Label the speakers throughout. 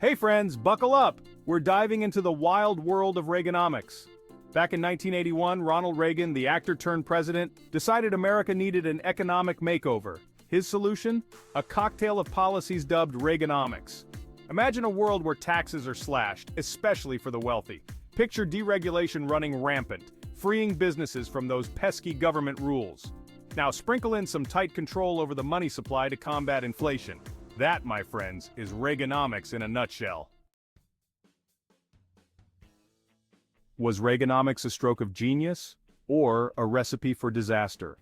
Speaker 1: Hey friends, buckle up! We're diving into the wild world of Reaganomics. Back in 1981, Ronald Reagan, the actor-turned-president, decided America needed an economic makeover. His solution? A cocktail of policies dubbed Reaganomics. Imagine a world where taxes are slashed, especially for the wealthy. Picture deregulation running rampant, freeing businesses from those pesky government rules. Now sprinkle in some tight control over the money supply to combat inflation. That, my friends, is Reaganomics in a nutshell. Was Reaganomics a stroke of genius, or a recipe for disaster?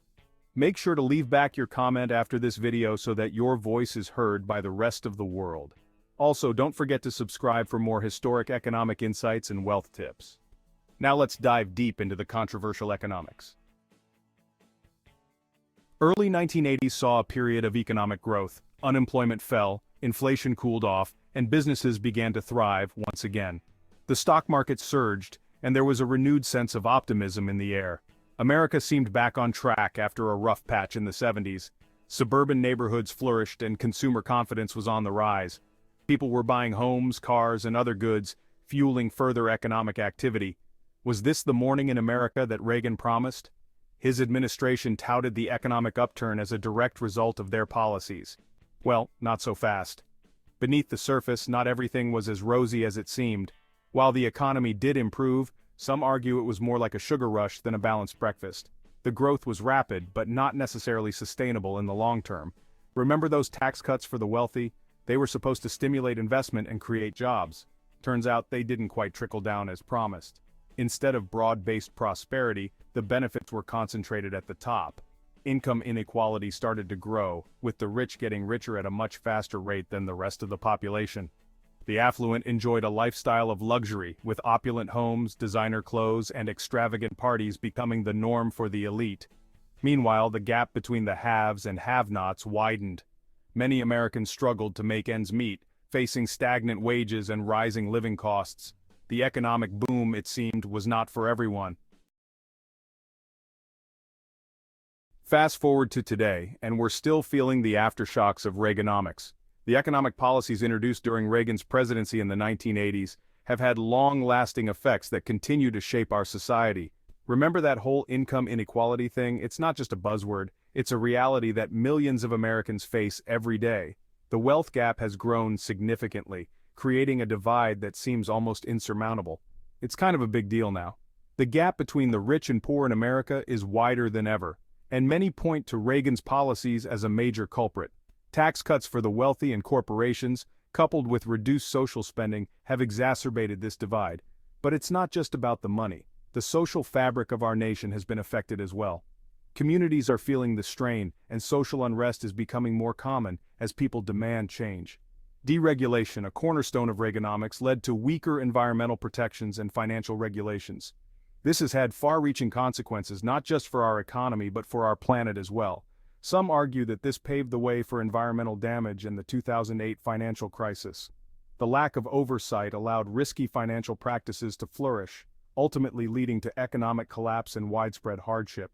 Speaker 1: Make sure to leave back your comment after this video so that your voice is heard by the rest of the world. Also, don't forget to subscribe for more historic economic insights and wealth tips. Now let's dive deep into the controversial economics. Early 1980s saw a period of economic growth. Unemployment fell, inflation cooled off, and businesses began to thrive once again. The stock market surged, and there was a renewed sense of optimism in the air. America seemed back on track after a rough patch in the 70s. Suburban neighborhoods flourished and consumer confidence was on the rise. People were buying homes, cars, and other goods, fueling further economic activity. Was this the morning in America that Reagan promised? His administration touted the economic upturn as a direct result of their policies. Well, not so fast. Beneath the surface, not everything was as rosy as it seemed. While the economy did improve, some argue it was more like a sugar rush than a balanced breakfast. The growth was rapid, but not necessarily sustainable in the long term. Remember those tax cuts for the wealthy? They were supposed to stimulate investment and create jobs. Turns out they didn't quite trickle down as promised. Instead of broad-based prosperity, the benefits were concentrated at the top. Income inequality started to grow, with the rich getting richer at a much faster rate than the rest of the population. The affluent enjoyed a lifestyle of luxury, with opulent homes, designer clothes, and extravagant parties becoming the norm for the elite. Meanwhile, the gap between the haves and have-nots widened. Many Americans struggled to make ends meet, facing stagnant wages and rising living costs. The economic boom, it seemed, was not for everyone. Fast forward to today, and we're still feeling the aftershocks of Reaganomics. The economic policies introduced during Reagan's presidency in the 1980s have had long-lasting effects that continue to shape our society. Remember that whole income inequality thing? It's not just a buzzword, it's a reality that millions of Americans face every day. The wealth gap has grown significantly, creating a divide that seems almost insurmountable. It's kind of a big deal now. The gap between the rich and poor in America is wider than ever, and many point to Reagan's policies as a major culprit. Tax cuts for the wealthy and corporations, coupled with reduced social spending, have exacerbated this divide. But it's not just about the money. The social fabric of our nation has been affected as well. Communities are feeling the strain, and social unrest is becoming more common as people demand change. Deregulation, a cornerstone of Reaganomics, led to weaker environmental protections and financial regulations. This has had far-reaching consequences not just for our economy but for our planet as well. Some argue that this paved the way for environmental damage in the 2008 financial crisis. The lack of oversight allowed risky financial practices to flourish, ultimately leading to economic collapse and widespread hardship.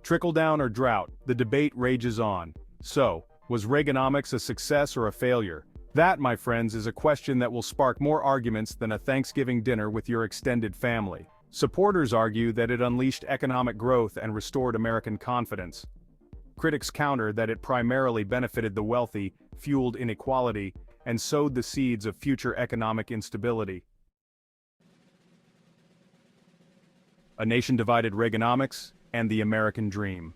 Speaker 1: Trickle-down or drought, the debate rages on. So, was Reaganomics a success or a failure? That, my friends, is a question that will spark more arguments than a Thanksgiving dinner with your extended family. Supporters argue that it unleashed economic growth and restored American confidence. Critics counter that it primarily benefited the wealthy, fueled inequality, and sowed the seeds of future economic instability. A nation divided: Reaganomics and the American dream.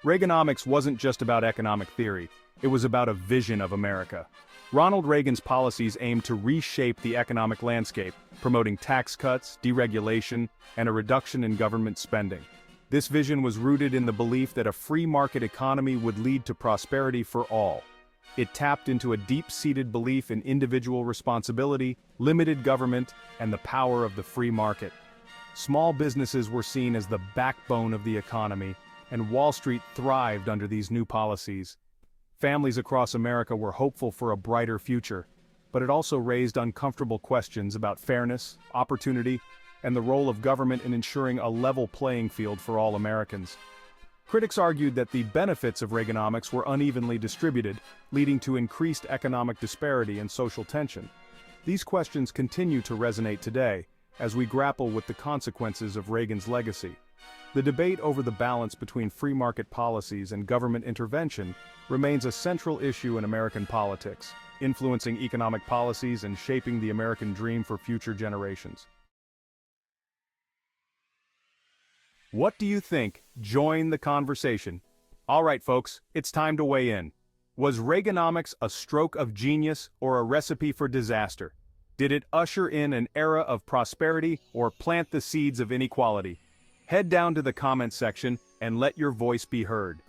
Speaker 1: Reaganomics wasn't just about economic theory, it was about a vision of America. Ronald Reagan's policies aimed to reshape the economic landscape, promoting tax cuts, deregulation, and a reduction in government spending. This vision was rooted in the belief that a free market economy would lead to prosperity for all. It tapped into a deep-seated belief in individual responsibility, limited government, and the power of the free market. Small businesses were seen as the backbone of the economy, and Wall Street thrived under these new policies. Families across America were hopeful for a brighter future, but it also raised uncomfortable questions about fairness, opportunity, and the role of government in ensuring a level playing field for all Americans. Critics argued that the benefits of Reaganomics were unevenly distributed, leading to increased economic disparity and social tension. These questions continue to resonate today, as we grapple with the consequences of Reagan's legacy. The debate over the balance between free market policies and government intervention remains a central issue in American politics, influencing economic policies and shaping the American dream for future generations. What do you think? Join the conversation. All right, folks, it's time to weigh in. Was Reaganomics a stroke of genius or a recipe for disaster? Did it usher in an era of prosperity or plant the seeds of inequality? Head down to the comments section and let your voice be heard.